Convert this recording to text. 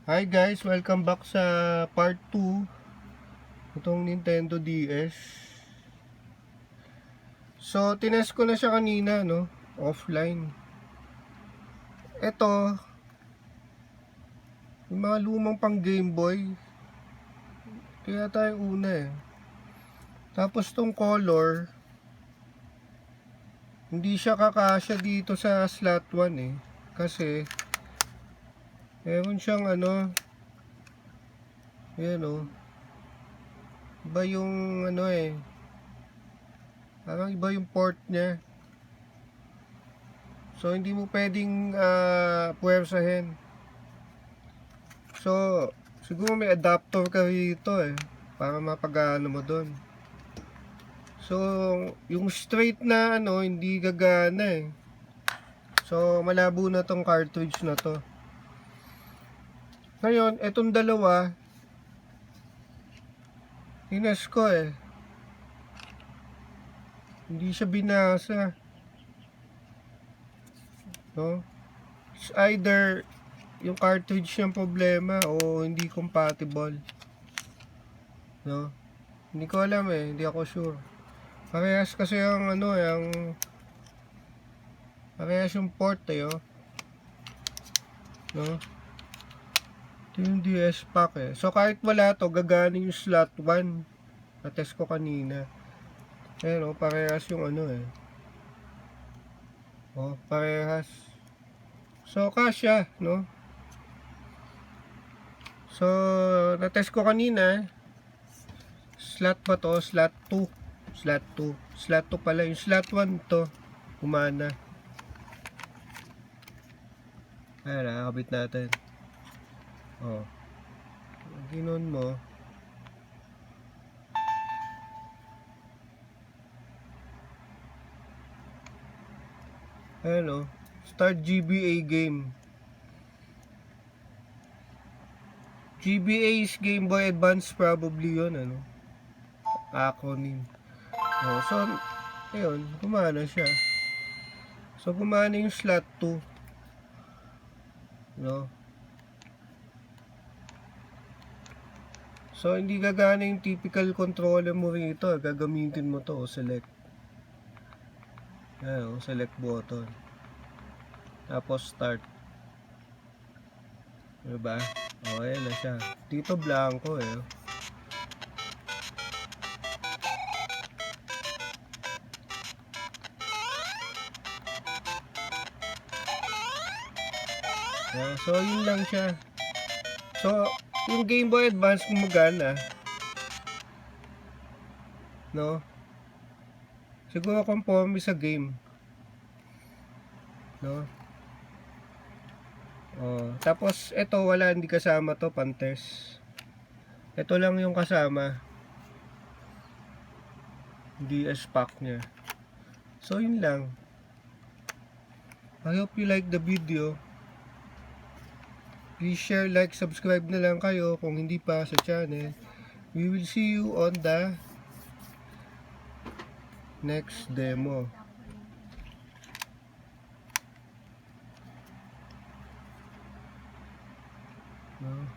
Hi guys, welcome back sa part 2 itong Nintendo DS. So, tinest ko na siya kanina, no? Offline. Ito, yung mga lumang pang Game Boy. Kaya tayo una eh. Tapos tong color, hindi siya kakasya dito sa slot 1 eh. Kasi, meron siyang yan oh. Iba yung parang iba yung port niya. So, hindi mo pwedeng puwersahin. So, siguro may adapter ka rito eh. Para mapagano mo doon. So, yung straight na hindi gagana eh. So, malabo na tong cartridge na to. Ngayon, etong dalawa, tinas ko eh. Hindi siya binasa. No? It's either yung cartridge yung problema o hindi compatible. No? Hindi ko alam eh, hindi ako sure. Parehas kasi yung parehas yung port eh, oh. No? Ito yung DS pack eh. So kahit wala to, gagana yung slot 1. Na-test ko kanina. Ayan oh, parehas yung eh. Oh, parehas. So kasya, no? So, na-test ko kanina. Slot ba to? Slot 2. Slot 2. Slot 2 pala. Yung slot 1 to. Humana. Ayan, nakakabit natin. Oh. Ginon mo. Ayan o. Start GBA game. GBA is Game Boy Advance probably yun, acronym. Oh, so, ayun, gumana siya. So, gumana yung slot 2. No? So, hindi gagana yung typical controller mo rito. Gagamitin mo to, select. Ayan, select button. Tapos, start. Diba? O, ayan na siya. Dito, blanco eh. Ayan, so, yun lang siya. So, yung Game Boy Advance gumagana. No? Siguro conforme sa game. No? Oh, tapos ito wala, hindi kasama to, pantes. Ito lang yung kasama. DS pack niya. So yun lang. I hope you like the video. Please share, like, subscribe na lang kayo kung hindi pa sa channel. We will see you on the next demo. No?